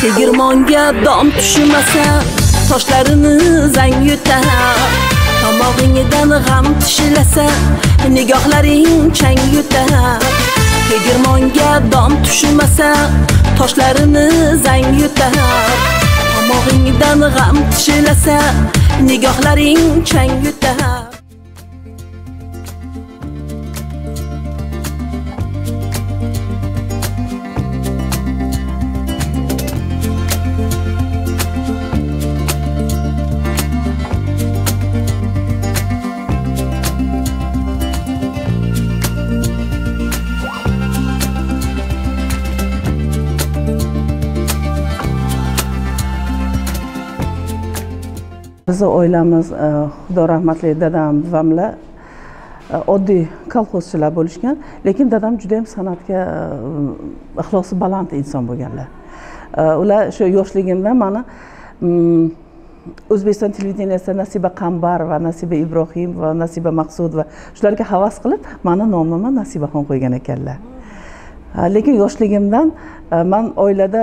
Tegirmonga dom tushmasa toshlarini zang yutar. Tomog'ingdan g'am tishilasa nigohlaring chang yutar. Tegirmonga dom tushmasa toshlarini zang yutar. Tomog'ingdan g'am tishilasa nigohlaring chang yutar. Bizni oilamiz xudo rahmatli dadam buvamlar oddiy kolxozchilar bo'lishgan, lekin dadam juda ham san'atga ixlosi baland inson bo'lganlar. Ular shu yoshligimda meni O'zbekiston televideniyasida Nasiba Qambar va Nasiba Ibrohim va Nasiba Maqsud va shularga havas qilib meni nomimni Nasibaxon qo'ygan ekanlar. Lekin yoshligimdan men oilada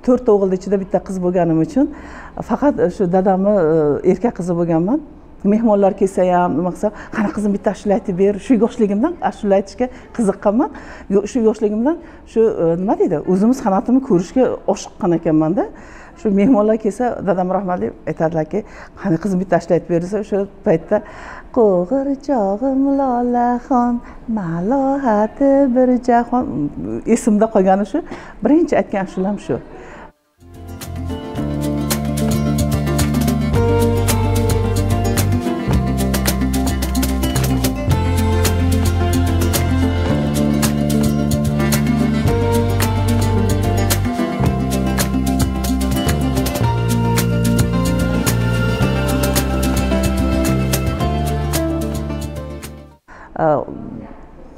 4 o'g'il ichida bitta qiz bo'lganim uchun faqat shu dadamni erkak qizi bo'lganman. Mehmonlar kelsa ham nima qilsa, qani qizim bitta ashula aytib ber. Shu yoshligimdan ashula aytishga qiziqqanman. Shu yoshligimdan shu nima deydi, o'zimiz san'atimni ko'rishga oshiqqan ekanman-da. Shu mehmonlar kelsa, dadam rahmatli aytadilarki, qani qizim bitta ashula aytib ber desa, o'sha paytda qo'g'irchog'im Lolaxon, malohati bir jahon esimda qolgani shu. Birinchi aytgan ashulam shu.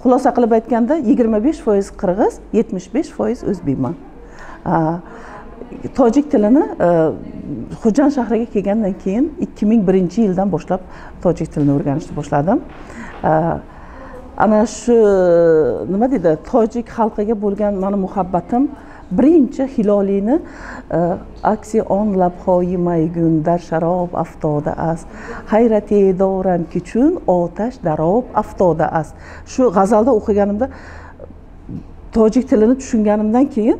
Xulosa qilib aytganda 25% qirg'iz, 75% o'zbekman. Tojik tilini Xo'jand shahriga kelgandan keyin 2001-yildan boshlab tojik tilini o'rganishni boshladim. Ana shu nima deydi, tojik xalqiga bo'lgan meni muhabbatim birinchi Hiloliyni aksi on labhoyi maygun dar sharob aftoda است hayrati doram kichun otash darob aftoda است. Shu g'azalda o'qiganimda tojik tilini tushunganimdan keyin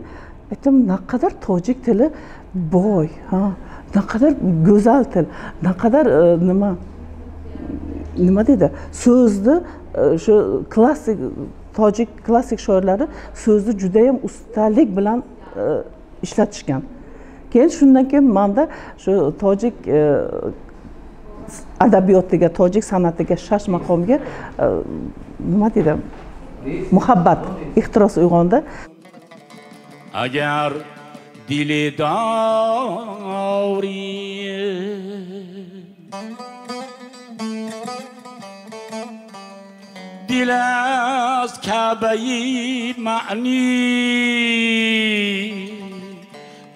aytdim, naqadar tojik tili boy, naqadar go'zal til, naqadar nima deydi, so'zni shu klassik tojik klassik shoirlari so'zni juda ham ustalik bilan ishlatishgan. Keyin shundan keyin menda shu tojik adabiyotiga, tojik san'atiga, shash maqomiga nima deydi, muhabbat, ehtiros uyg'ondi. Agar dili dori دل از کعبه معنی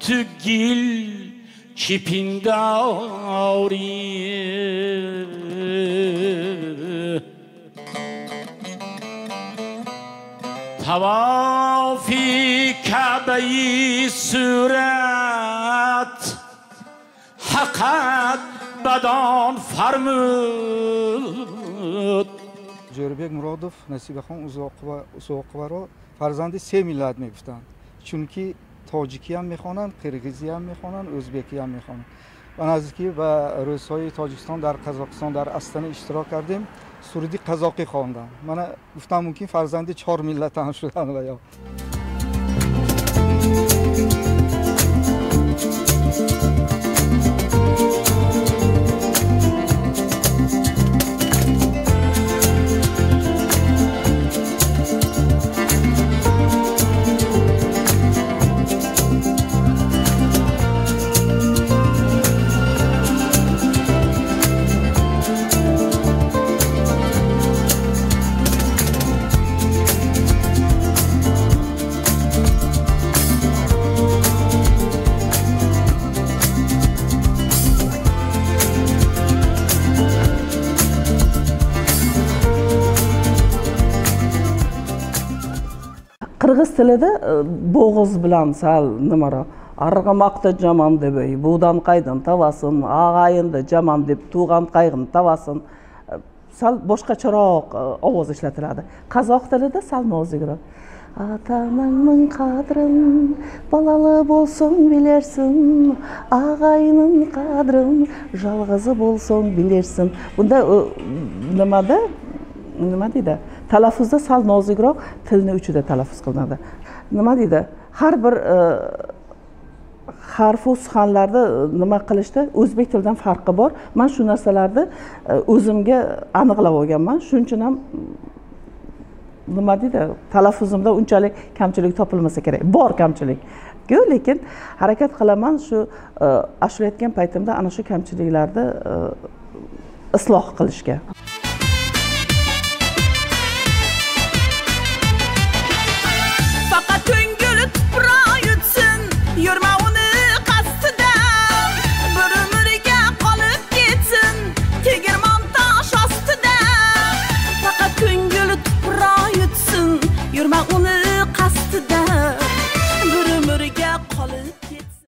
تو گل چپینداری توافی کعبه صورت حقت بدان فرمود Jo'rabek Murodov Nasibaxon Uzoqova farzandi 3 millat میگفتند. چونکی تاجیکی هم میخوانند، قرغیزی هم میخوانند، ازبکی هم میخوانند. و نزدیکی و روزهای تاجیکستان در قزاقستان در آستانه اشتراک کردیم. سرودی قزاقی خواندم. من گفتم ممکن فرزند 4 ملت هم شدن و یا qirg'iz tilida bo'g'iz bilan sal nimaroq arg'amoqda jamon deb budan qaydin tavasin, og'ayinda jamon deb tug'an qayg'in tavasin. Sal boshqacharoq ovoz ishlatiladi. Qozoq tilida sal nozikroq. Ata-onangning qadrin balalı bo'lsang bilersin, og'ayning qadrin yolg'izi bo'lsang bilersin. Bunda nima deydi? Talaffuzda sal nozikroq tilni uchida talaffuz qilinadi. Nima deydi? Har bir harf va suxanlarda nima qilishda o'zbek tilidan farqi bor. Men shu narsalarni o'zimga aniqlab olganman. Shuning uchun ham nima deydi? Talaffuzimda unchalik kamchilik topilmasa kerak. Bor kamchilik. Lekin harakat qilaman shu ashula aytgan paytimda ana shu kamchiliklarni isloh qilishga.